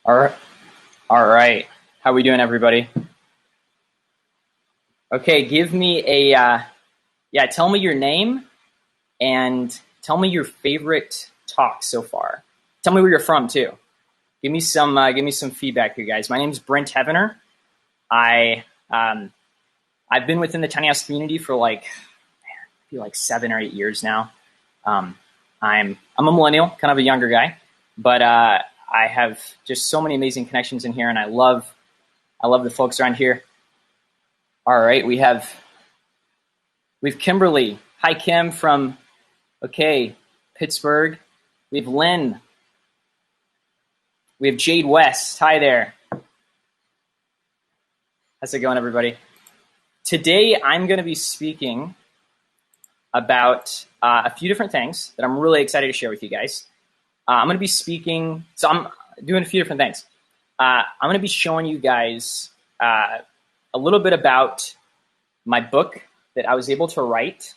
All right. All right. How we doing, everybody? Okay, give me tell me your name and tell me your favorite talk so far. Tell me where you're from too. Give me some feedback here, guys. My name is Brent Heavener. I I've been within the tiny house community for I feel like 7 or 8 years now. I'm a millennial, kind of a younger guy, but I have just so many amazing connections in here, and I love the folks around here. All right, we've Kimberly. Hi, Kim from Pittsburgh. We have Lynn. We have Jade West. Hi there. How's it going, everybody? Today, I'm going to be speaking about a few different things that I'm really excited to share with you guys. I'm going to be speaking, so I'm doing a few different things. I'm going to be showing you guys a little bit about my book that I was able to write.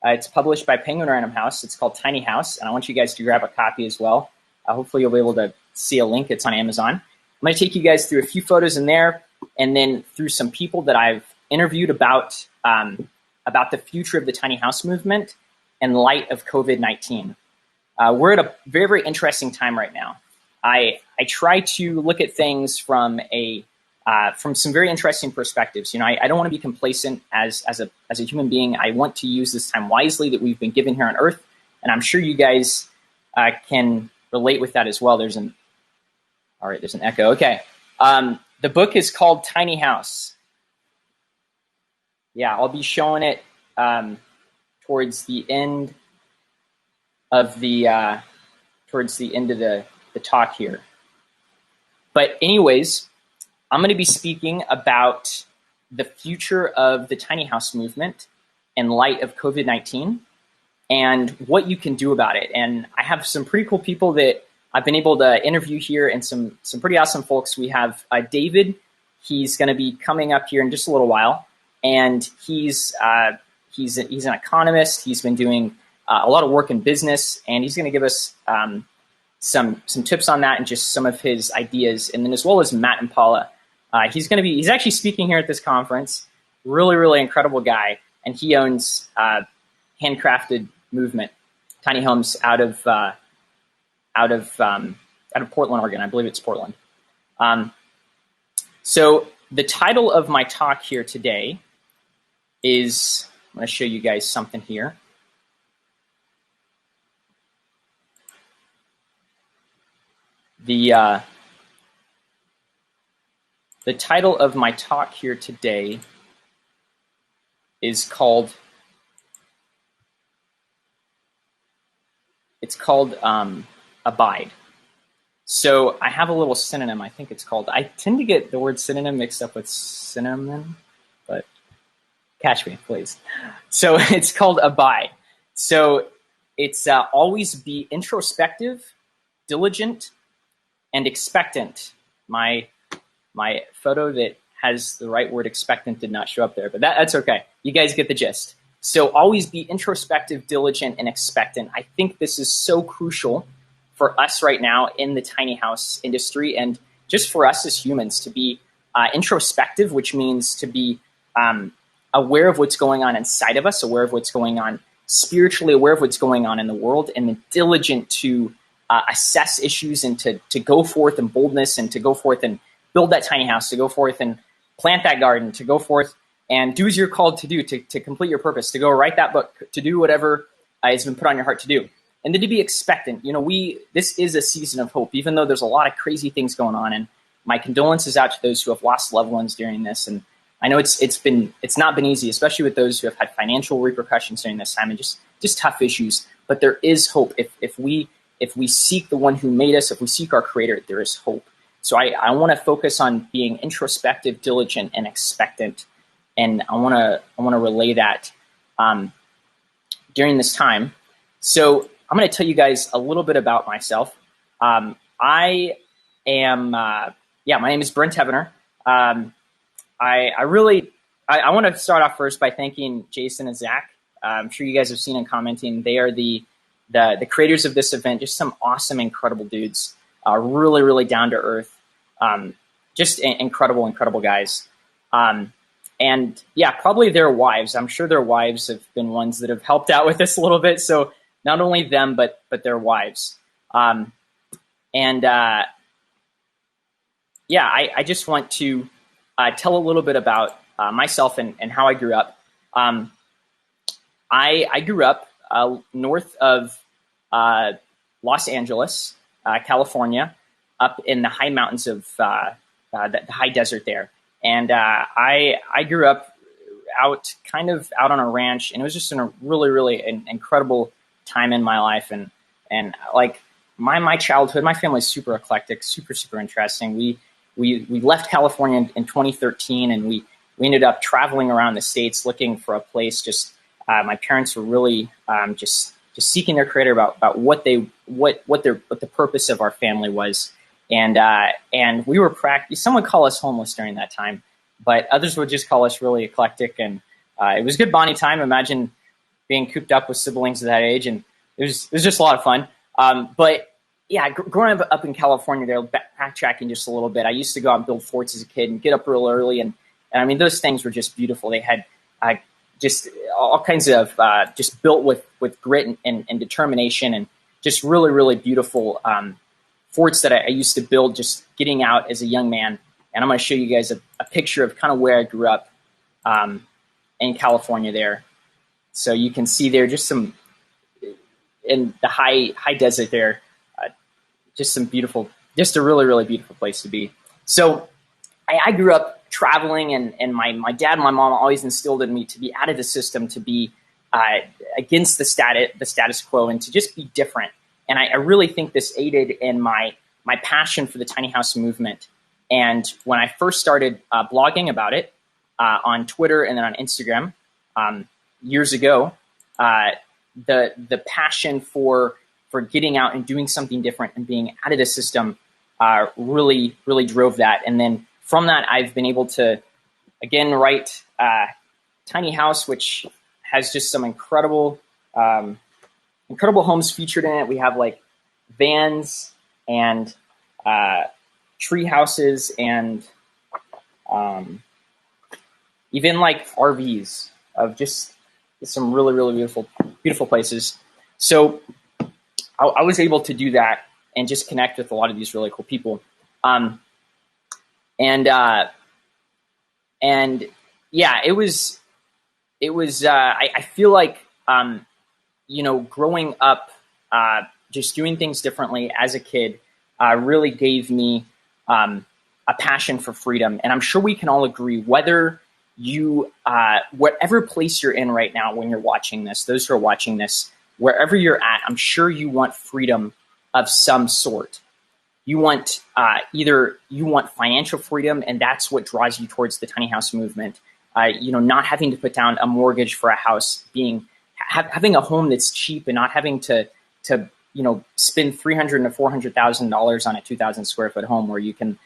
It's published by Penguin Random House. It's called Tiny House, and I want you guys to grab a copy as well. Hopefully you'll be able to see a link. It's on Amazon. I'm going to take you guys through a few photos in there, and then through some people that I've interviewed about the future of the tiny house movement in light of COVID-19. We're at a very, very interesting time right now. I try to look at things from some very interesting perspectives. You know, I don't want to be complacent as a human being. I want to use this time wisely that we've been given here on Earth, and I'm sure you guys can relate with that as well. There's an echo. Okay, the book is called Tiny House. Yeah, I'll be showing it towards the end of the talk here. But anyways, I'm going to be speaking about the future of the tiny house movement in light of COVID-19 and what you can do about it. And I have some pretty cool people that I've been able to interview here, and some pretty awesome folks. We have David. He's going to be coming up here in just a little while, and he's an economist. He's been doing a lot of work in business, and he's going to give us some tips on that and just some of his ideas. And then as well as Matt Impala. He's actually speaking here at this conference. Really, really incredible guy, and he owns Handcrafted Movement tiny homes out of Portland, Oregon. I believe it's Portland. So the title of my talk here today is, I'm going to show you guys something here. The title of my talk here today is called Abide. So I have a little synonym. I think it's called, I tend to get the word synonym mixed up with cinnamon, but catch me, please. So it's called Abide. So it's always be introspective, diligent, and expectant. My photo that has the right word expectant did not show up there, but that's okay. You guys get the gist. So always be introspective, diligent, and expectant. I think this is so crucial for us right now in the tiny house industry, and just for us as humans to be introspective, which means to be aware of what's going on inside of us, aware of what's going on spiritually, aware of what's going on in the world, and then diligent to assess issues and to go forth in boldness and to go forth and build that tiny house, to go forth and plant that garden, to go forth and do as you're called to do, to complete your purpose, to go write that book, to do whatever has been put on your heart to do. And then to be expectant. You know, this is a season of hope, even though there's a lot of crazy things going on. And my condolences out to those who have lost loved ones during this. And I know it's not been easy, especially with those who have had financial repercussions during this time and just tough issues. But there is hope. If we seek the one who made us, if we seek our Creator, there is hope. So I want to focus on being introspective, diligent, and expectant, and I want to relay that during this time. So I'm going to tell you guys a little bit about myself. My name is Brent Heavener. I want to start off first by thanking Jason and Zach. I'm sure you guys have seen and commenting. They are the creators of this event. Just some awesome, incredible dudes. really, really down to earth, just incredible guys. And yeah, probably their wives. I'm sure their wives have been ones that have helped out with this a little bit. So not only them, but their wives. And yeah, I just want to tell a little bit about myself and how I grew up. I grew up north of Los Angeles, California, up in the high mountains of the high desert there. And I grew up out on a ranch, and it was just a really incredible time in my life. And like my childhood, my family's super eclectic, super interesting. We left California in 2013, and we ended up traveling around the states looking for a place. Just my parents were really just seeking their creator about what the purpose of our family was. And we were some would call us homeless during that time, but others would just call us really eclectic. And it was a good bonding time. Imagine being cooped up with siblings at that age, and it was just a lot of fun. But yeah, growing up in California, there, backtracking just a little bit, I used to go out and build forts as a kid and get up real early, and I mean those things were just beautiful. They had just all kinds of just built with grit and determination, and just really beautiful forts that I used to build just getting out as a young man. And I'm going to show you guys a picture of kind of where I grew up in California there. So you can see there just some in the high desert there, just some beautiful, just a really beautiful place to be. So I grew up traveling, and my dad and my mom always instilled in me to be out of the system, to be against the status quo, and to just be different. And I really think this aided in my passion for the tiny house movement. And when I first started blogging about it on Twitter and then on Instagram years ago, the passion for getting out and doing something different and being out of the system really drove that. And then from that, I've been able to, again, write Tiny House, which has just some incredible homes featured in it. We have like vans and tree houses and even like RVs of just some really beautiful places. So I was able to do that and just connect with a lot of these really cool people. And yeah, it was I feel like growing up, just doing things differently as a kid really gave me a passion for freedom. And I'm sure we can all agree, whether you, whatever place you're in right now when you're watching this, those who are watching this, wherever you're at, I'm sure you want freedom of some sort. You want either you want financial freedom, and that's what draws you towards the tiny house movement. Not having to put down a mortgage for a house, having a home that's cheap, and not having to spend $300,000 to $400,000 on a 2,000 square foot home where you can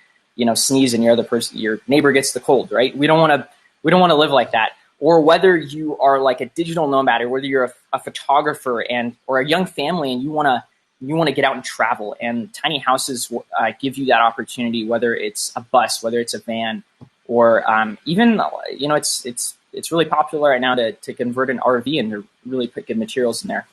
sneeze and your neighbor gets the cold, right? We don't want to live like that. Or whether you are like a digital nomad, or whether you're a photographer or a young family and you want to get out and travel, and tiny houses give you that opportunity, whether it's a bus, whether it's a van, or even it's really popular right now to convert an RV and to really put good materials in there.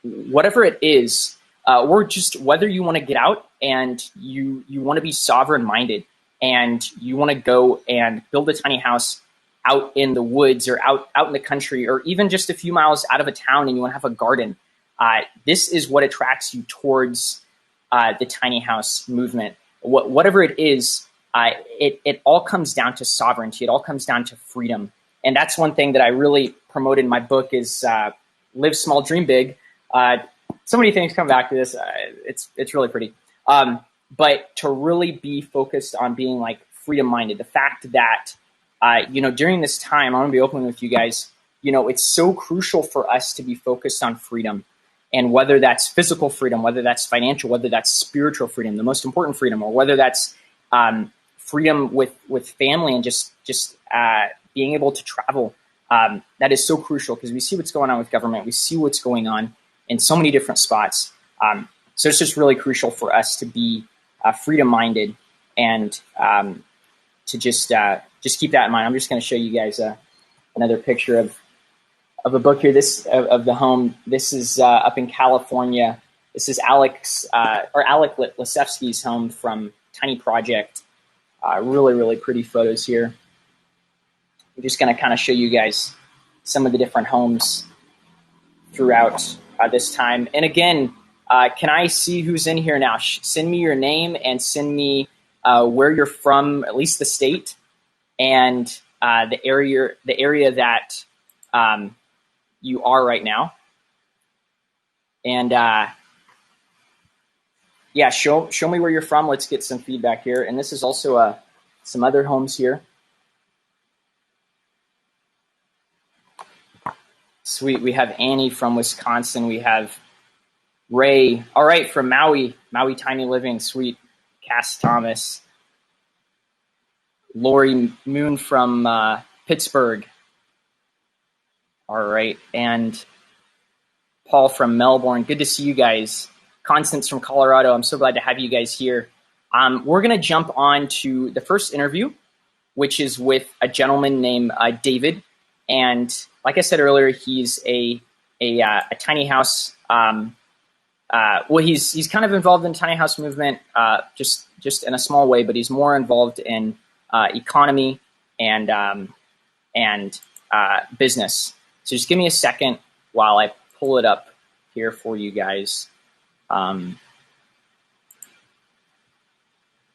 Whatever it is, or just whether you want to get out and you want to be sovereign minded, and you want to go and build a tiny house out in the woods or out in the country, or even just a few miles out of a town, and you want to have a garden. This is what attracts you towards the tiny house movement. Whatever it is, it all comes down to sovereignty. It all comes down to freedom. And that's one thing that I really promote in my book is Live Small, Dream Big. So many things come back to this. It's really pretty. But to really be focused on being like freedom-minded, the fact that, during this time, I'm going to be open with you guys, it's so crucial for us to be focused on freedom. And whether that's physical freedom, whether that's financial, whether that's spiritual freedom, the most important freedom, or whether that's freedom with family and just being able to travel, that is so crucial, because we see what's going on with government. We see what's going on in so many different spots. So it's just really crucial for us to be freedom-minded and to just keep that in mind. I'm just going to show you guys another picture of a book here. This of the home. This is up in California. This is Alec Lasevsky's home from Tiny Project. Really, really pretty photos here. I'm just going to kind of show you guys some of the different homes throughout this time. And again, can I see who's in here now? Send me your name and send me where you're from, at least the state, and the area that you are right now. And yeah, show me where you're from. Let's get some feedback here. And this is also some other homes here. Sweet. We have Annie from Wisconsin. We have Ray. All right, from Maui Tiny Living. Sweet. Cass Thomas. Lori Moon from Pittsburgh. All right. And Paul from Melbourne. Good to see you guys. Constance from Colorado. I'm so glad to have you guys here. We're going to jump on to the first interview, which is with a gentleman named David. And like I said earlier, he's a tiny house. Well, he's kind of involved in the tiny house movement, just in a small way, but he's more involved in economy and business. So just give me a second while I pull it up here for you guys.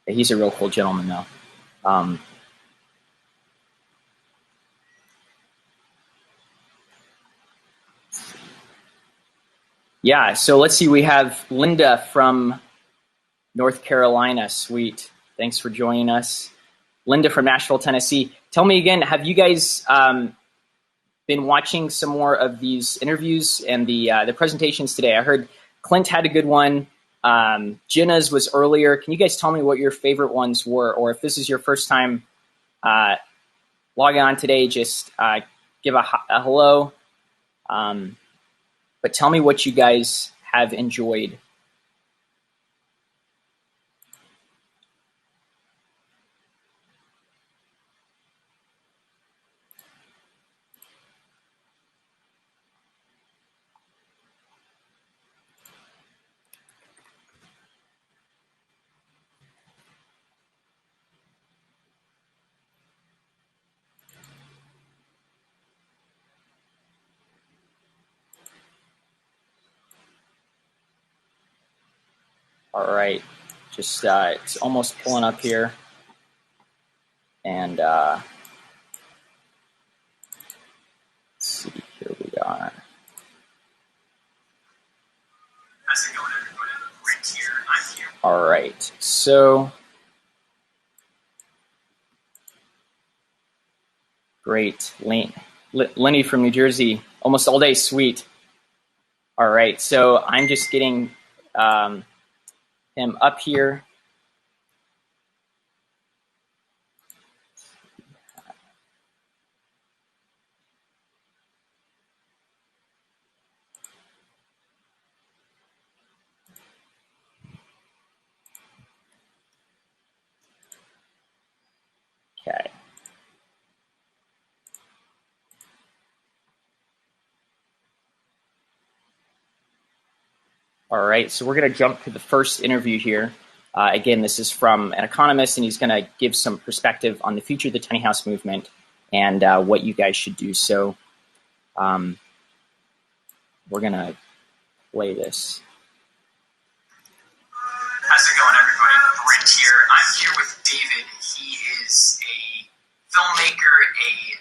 He's a real cool gentleman, though. Yeah, so let's see. We have Linda from North Carolina. Sweet. Thanks for joining us. Linda from Nashville, Tennessee. Tell me again, have you guys been watching some more of these interviews and the presentations today? I heard Clint had a good one. Jenna's was earlier. Can you guys tell me what your favorite ones were? Or if this is your first time logging on today, just give a hello. But tell me what you guys have enjoyed. All right, just it's almost pulling up here, and let's see, here we are. How's it going, everybody? Brent here. I'm here. All right, so great, Lenny from New Jersey, almost all day, sweet. All right, so I'm just getting him up here. Okay. All right, so we're going to jump to the first interview here. Again, this is from an economist, and he's going to give some perspective on the future of the tiny house movement and what you guys should do. So we're going to play this. How's it going, everybody? Brent here. I'm here with David. He is a filmmaker, he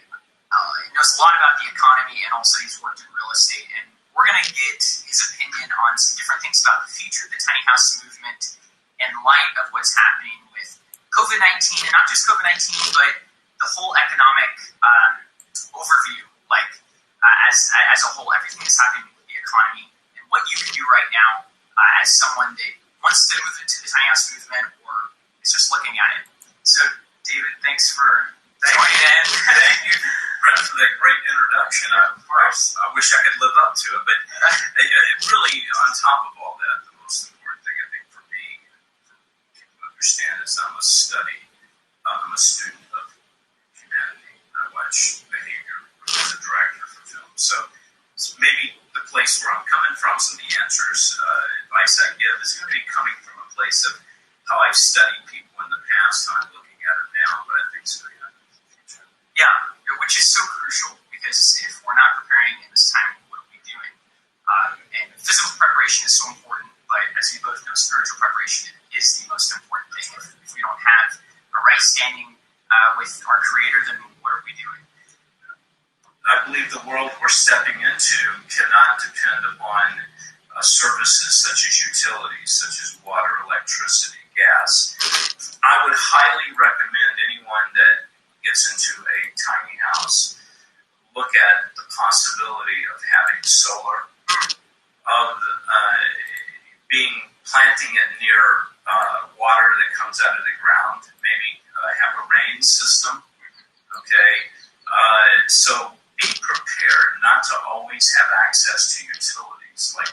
knows a lot about the economy, and also he's worked in real estate. And we're going to get his opinion on some different things about the future of the tiny house movement in light of what's happening with COVID-19, and not just COVID-19, but the whole economic overview, like as a whole, everything that's happening with the economy, and what you can do right now as someone that wants to move into the tiny house movement or is just looking at it. So, David, thanks for joining in. Thank you, Brent, for that great introduction. I wish I could live up to it, but really, on top of all that, the most important maybe the place where I'm coming from, some of the answers, advice I give is going to be coming from a place of how I've studied people in the past, how I'm looking at it now, but I think it's going to happen in the future. Yeah, which is so crucial, because if we're not preparing in this time, what are we doing? And physical preparation is so important, but as we both know, spiritual preparation is the most important thing. If we don't have a right standing with our Creator, then what are we doing? I believe the world we're stepping into cannot depend upon services such as utilities, such as water, electricity, gas. I would highly recommend anyone that gets into a tiny house look at the possibility of having solar, of planting it near water that comes out of the ground, maybe have a rain system, okay? So be prepared not to always have access to utilities like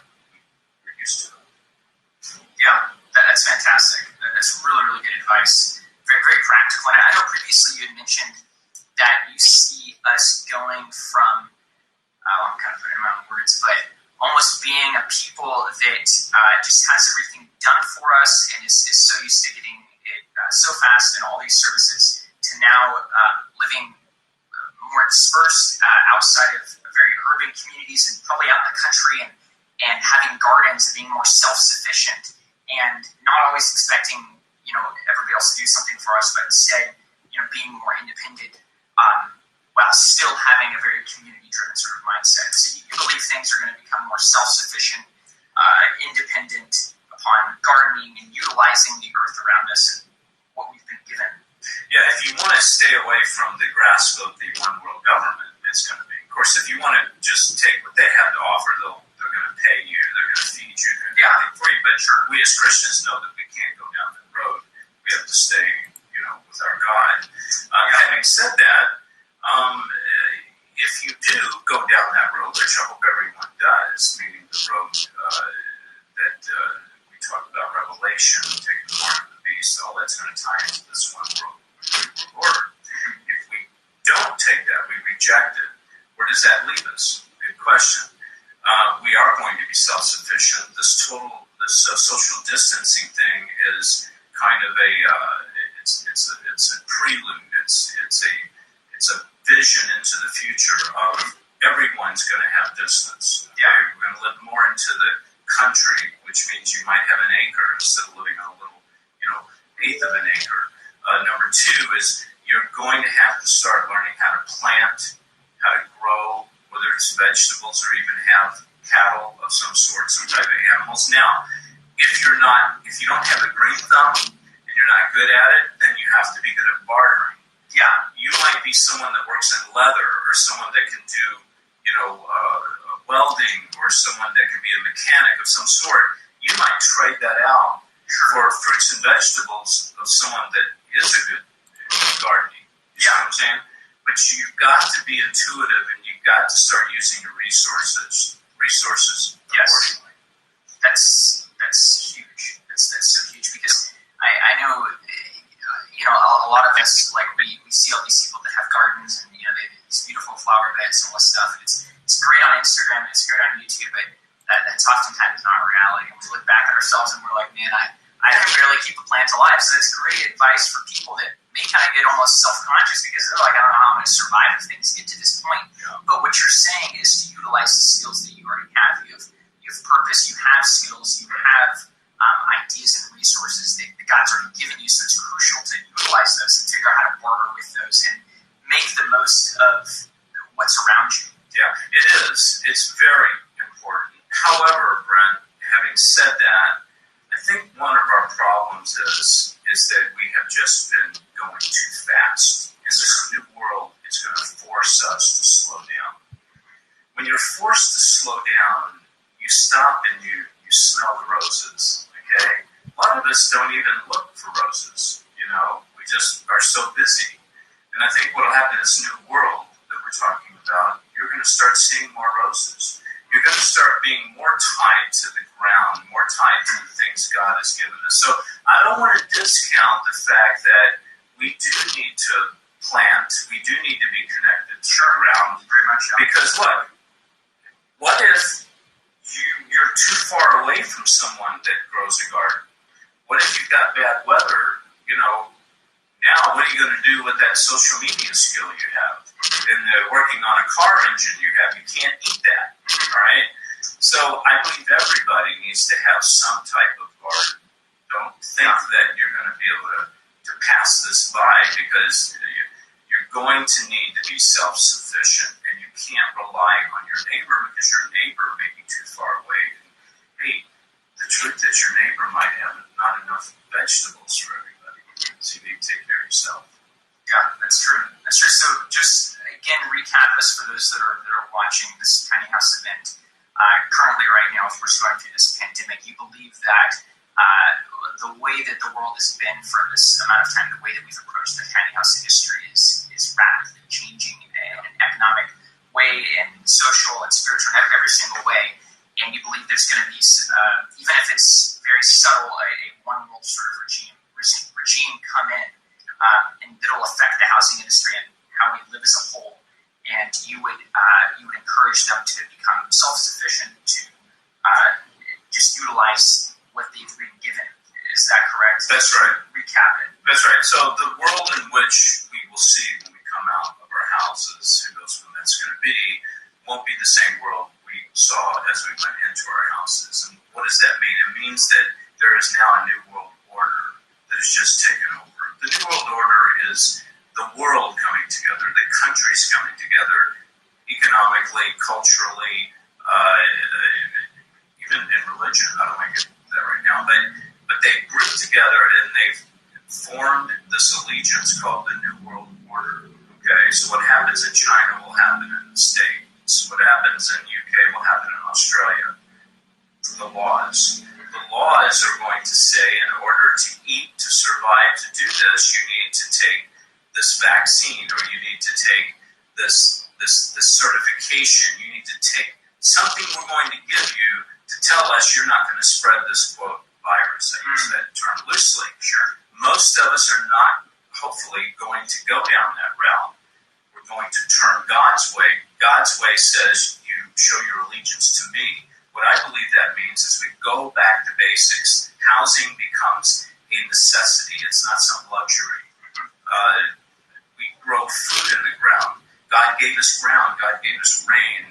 we're used to. Yeah, that's fantastic. That's really, really good advice. Very, very practical. And I know previously you had mentioned that you see us going from, I'm kind of putting in my own words, but almost being a people that just has everything done for us and is so used to getting it so fast and all these services, to now living more dispersed outside of very urban communities and probably out in the country, and having gardens and being more self-sufficient and not always expecting, everybody else to do something for us, but instead, being more independent while still having a very community-driven sort of mindset. So you believe things are going to become more self-sufficient, independent upon gardening and utilizing the earth around us and what we've been given. Yeah, if you want to stay away from the grasp of the one world government, it's going to be. Of course, if you want to just take what they have to offer, they're going to pay you, they're going to feed you, they're going to do everything for you. But we as Christians know that we can't go down that road. We have to stay, with our God. Having said that, if you do go down that road, which I hope everyone does, meaning the road that we talk about, Revelation, taking the mark of the beast, all that's going to tie into this one world order. If we don't take that, we reject it, where does that leave us? Good question. We are going to be self-sufficient. This social distancing thing is kind of it's a prelude. It's a vision into the future of everyone's going to have distance. Yeah, we're going to live more into the country, which means you might have an acre instead of living on a little, eighth of an acre. Number two is you're going to have to start learning how to plant, how to grow, whether it's vegetables or even have cattle of some sort, some type of animals. Now, if you don't have a green thumb and you're not good at it, then you have to be good at bartering. Yeah, you might be someone that works in leather, or someone that can do, welding, or someone that can be a mechanic of some sort. You might trade that out for fruits and vegetables of someone that is a good gardening. You know what I'm saying? But you've got to be intuitive, and you've got to start using your resources accordingly. That's huge. That's so huge, because I know, a lot of us, we see all these people that have gardens, and they have these beautiful flower beds and all this stuff. And it's great on Instagram, and it's great on YouTube, but that's oftentimes not reality. And we look back at ourselves and we're like, man, I can barely keep a plant alive. So that's great advice for people that may kind of get almost self-conscious, because they're like, I don't know how I'm going to survive if things get to this point. Yeah. But what you're saying is to utilize the skills that you already have. You have purpose, you have skills, you have ideas and resources that God's already given you, so it's crucial to utilize those and figure out how to barter with those and make the most of what's around you. Yeah, it is. It's very important. However, Brent, having said that, I think one of our problems is that we have just been going too fast. In this new world, it's going to force us to slow down. When you're forced to slow down, you stop and you smell the roses, okay? A lot of us don't even look for roses, We just are so busy. And I think what will happen in this new world that we're talking about, you're going to start seeing more roses. You're going to start being more tied to the ground, more tied to the things God has given us. So I don't want to discount the fact that we do need to plant, we do need to be connected to the ground. Very much so. Because from someone that grows a garden? What if you've got bad weather? Now what are you going to do with that social media skill you have? And working on a car engine you have, you can't eat that, all right? So I believe everybody needs to have some type of garden. Don't think that you're going to be able to pass this by, because you're going to need to be self-sufficient, and you can't rely on your neighbor, because your neighbor may be too far away. And, hey, the truth is your neighbor might have not enough vegetables for everybody, so you need to take care of yourself. Yeah, that's true. That's true. So just, again, recap us for those that are watching this tiny house event. Currently, right now, of course, going through this pandemic, you believe that the way that the world has been for this amount of time, the way that we've approached the tiny house industry is rapidly changing in an economic way, and social and spiritual, in every single way. And you believe there's going to be, even if it's very subtle, a one world sort of regime come in, and that'll affect the housing industry and how we live as a whole. And you would encourage them to become self-sufficient, to just utilize what they've been given. Is that correct? That's right. Recap it. That's right. So the world in which we will see when we come out of our houses, who knows when that's going to be, won't be the same world we saw as we went into our houses. And what does that mean? It means that there is now a new world order that has just taken over. The new world order is the world coming together, the countries coming together, economically, culturally, even in religion. I don't want to get into that right now, but they grouped together and they've formed this allegiance called the New World Order. Okay, so what happens in China will happen in the States. What happens in the UK will happen in Australia. The laws are going to say, in order to eat, to survive, to do this, you need to take this vaccine, or you need to take this certification. You need to take something we're going to give you to tell us you're not going to spread this, quote, virus. I use that term loosely. Sure. Most of us are not, hopefully, going to go down that route. We're going to turn God's way. God's way says you show your allegiance to me. What I believe that means is we go back to basics. Housing becomes a necessity. It's not some luxury. We grow food in the ground. God gave us ground. God gave us rain.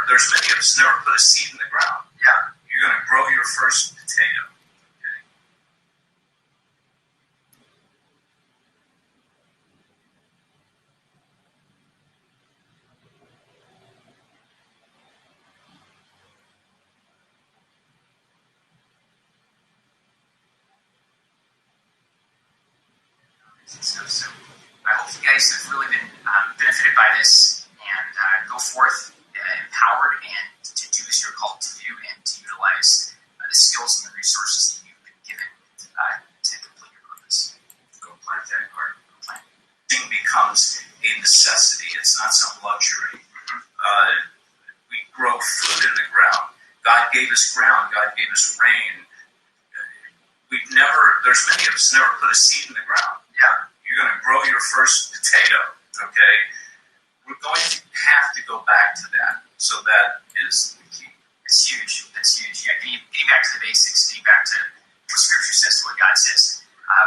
There's many of us never put a seed in the ground. Yeah, you're going to grow your first potato. Okay? So I hope you guys have really been benefited by this, and go forth empowered and to do as you're called to do, and to utilize the skills and the resources that you've been given to complete your purpose. Go plant that garden. Thing becomes a necessity. It's not some luxury. We grow food in the ground. God gave us ground. God gave us rain. There's many of us never put a seed in the ground. Yeah, you're going to grow your first potato. Okay, we're going to have to go back to that. So that is the key. It's huge. That's huge. Yeah, getting back to the basics, getting back to what Scripture says, to what God says.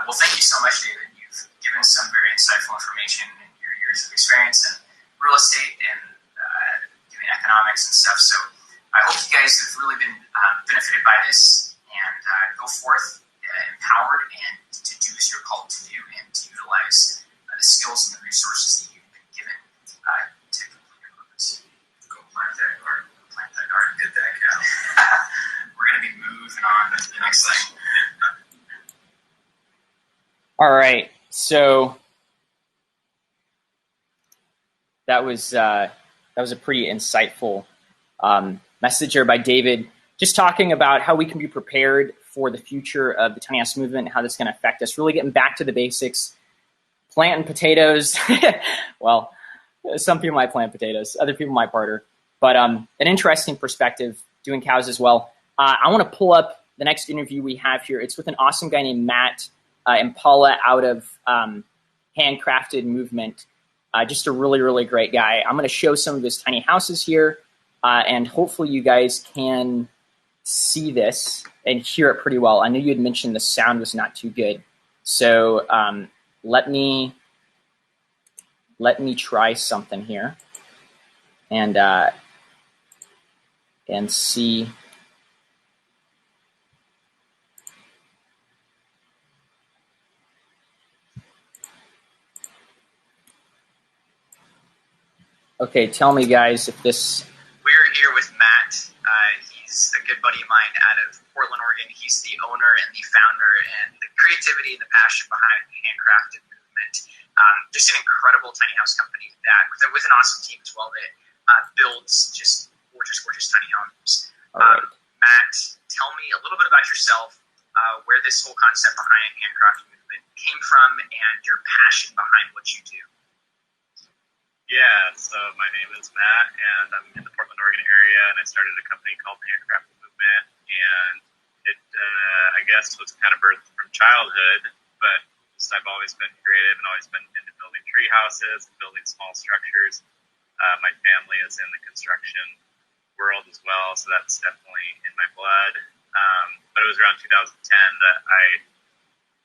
Well, thank you so much, David. You've given some very insightful information in your years of experience in real estate and doing economics and stuff. So I hope you guys have really been benefited by this, and go forth empowered and to do as you're called to do, and to utilize the skills and the resources that you've been given to complete your purpose. Go plant that garden. Get that cow. We're going to be moving on to the next thing. All right, so that was a pretty insightful message there by David, just talking about how we can be prepared for the future of the tiny house movement, how that's going to affect us, really getting back to the basics, planting potatoes. Well, some people might plant potatoes, other people might barter, but an interesting perspective, doing cows as well. I want to pull up the next interview we have here. It's with an awesome guy named Matt Impala out of Handcrafted Movement. Just a really, really great guy. I'm going to show some of his tiny houses here, and hopefully you guys can see this and hear it pretty well. I know you had mentioned the sound was not too good. So let me try something here and see. Okay, tell me, guys, if this... We're here with Matt. He's a good buddy of mine out of Portland, Oregon. He's the owner and the founder, and the creativity and the passion behind the handcrafted movement. Just an incredible tiny house company that, with an awesome team as well, that builds just gorgeous, gorgeous tiny homes. Right. Matt, tell me a little bit about yourself, where this whole concept behind handcrafted movement came from, and your passion behind what you do. Yeah, so my name is Matt, and I'm in the Portland, Oregon area, and I started a company called the Handcrafted Movement, and it, I guess, was kind of birthed from childhood, but just I've always been creative and always been into building tree houses and building small structures. My family is in the construction world as well, so that's definitely in my blood. But it was around 2010 that I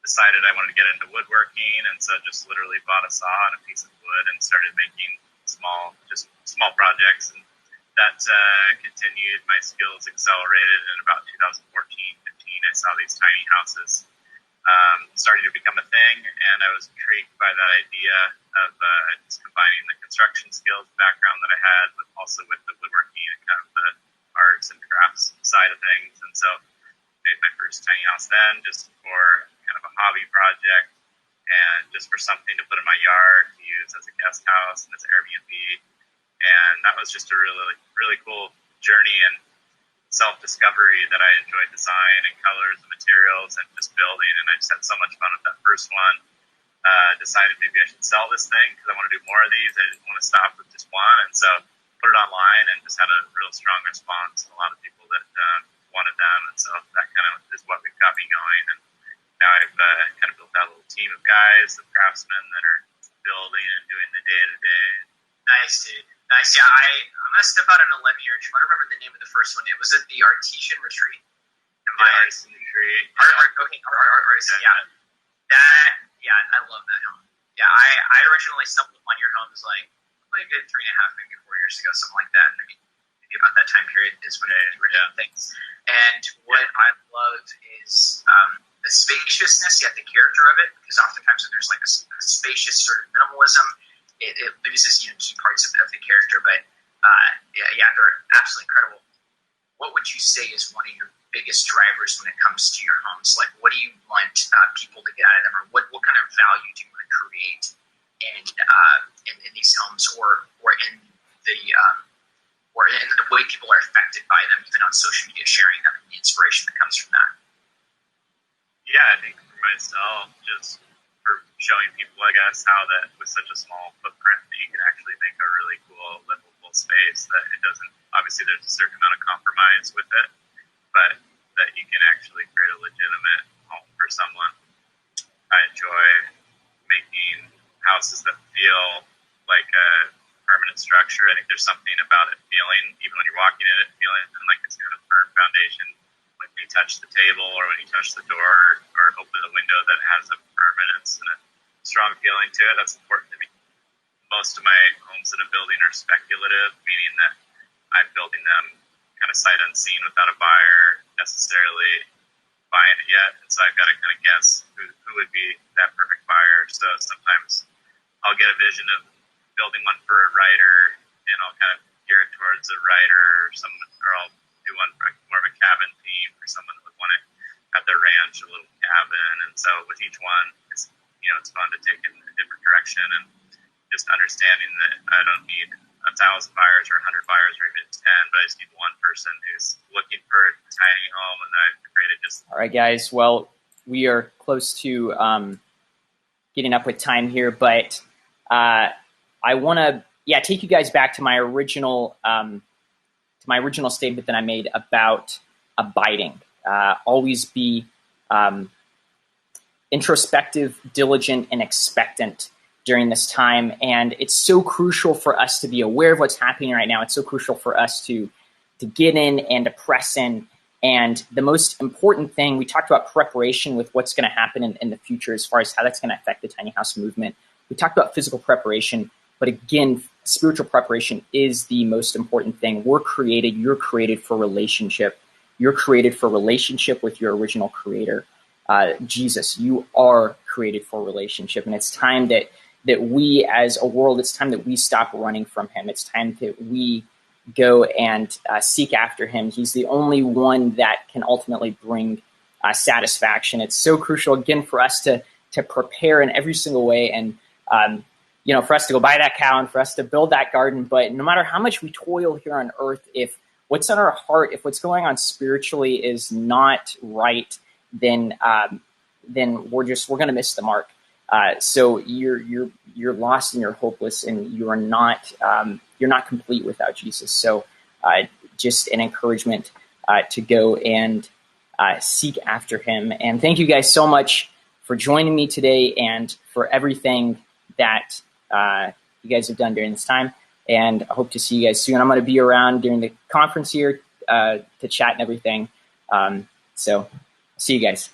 decided I wanted to get into woodworking, and so just literally bought a saw and a piece of wood and started making small projects, and that continued. My skills accelerated, and about 2014-15 I saw these tiny houses starting to become a thing, and I was intrigued by that idea of just combining the construction skills background that I had with the woodworking and kind of the arts and crafts side of things. And so I made my first tiny house then, just for kind of a hobby project and just for something to put in my yard to use as a guest house and as Airbnb. And that was just a really, really cool journey and self-discovery that I enjoyed design and colors and materials and just building. And I just had so much fun with that first one. Decided maybe I should sell this thing because I want to do more of these. I didn't want to stop with just one. And so put it online and just had a real strong response from a lot of people that wanted them. And so that kind of is what we've got me going. And now I've kind of built that little team of guys, the craftsmen that are building and doing the day-to-day. Nice, dude. Nice. Yeah, I'm going to step out on a limb here and try to remember the name of the first one. It was at the Artesian Retreat. Artisan Retreat. Artisan, yeah. Yeah, I love that home. Yeah, I originally stumbled upon your home like a good 3.5, maybe 4 years ago, something like that. Maybe about that time period is when you were doing things. And what I love is the spaciousness, yet the character of it, because oftentimes when there's like a spacious sort of minimalism, it loses key parts of the character. But yeah, they're absolutely incredible. What would you say is one of your biggest drivers when it comes to your homes? Like, what do you want people to get out of them, or what kind of value do you want to create in these homes, or in the way people are affected by them, even on social media, sharing them, and the inspiration that comes from that? Yeah, I think for myself, just for showing people, I guess, how that with such a small footprint that you can actually make a really cool, livable space, that it doesn't, obviously there's a certain amount of compromise with it, but that you can actually create a legitimate home for someone. I enjoy making houses that feel like a permanent structure. I think there's something about it feeling, even when you're walking in it, feeling like it's got a firm foundation. When you touch the table or when you touch the door or open the window, that has a permanence and a strong feeling to it. That's important to me. Most of my homes that I'm building are speculative, meaning that I'm building them kind of sight unseen without a buyer necessarily buying it yet. And so I've got to kind of guess who would be that perfect buyer. So sometimes I'll get a vision of building one for a writer, and I'll kind of gear it towards a writer or I'll do one for more of a cabin theme for someone that would want to have their ranch, a little cabin. And so with each one, it's fun to take in a different direction, and just understanding that I don't need 1,000 buyers or 100 buyers or even 10, but I just need one person who's looking for a tiny home, and then I've created just... All right, guys. Well, we are close to getting up with time here, but I want to, take you guys back to my original statement that I made about abiding. Always be introspective, diligent, and expectant during this time. And it's so crucial for us to be aware of what's happening right now. It's so crucial for us to get in and to press in And the most important thing, we talked about preparation with what's going to happen in the future as far as how that's going to affect the tiny house movement. We talked about physical preparation, but again, spiritual preparation is the most important thing. You're created for relationship. You're created for relationship with your original creator, Jesus. You are created for relationship. And it's time that we as a world, it's time that we stop running from him. It's time that we go and seek after him. He's the only one that can ultimately bring satisfaction. It's so crucial, again, for us to prepare in every single way, and for us to go buy that cow and for us to build that garden. But no matter how much we toil here on earth, if what's in our heart, if what's going on spiritually is not right, then we're going to miss the mark. So you're lost and you're hopeless, and you're not complete without Jesus. So just an encouragement to go and seek after him. And thank you guys so much for joining me today and for everything that you guys have done during this time. And I hope to see you guys soon. I'm going to be around during the conference here to chat and everything. So see you guys.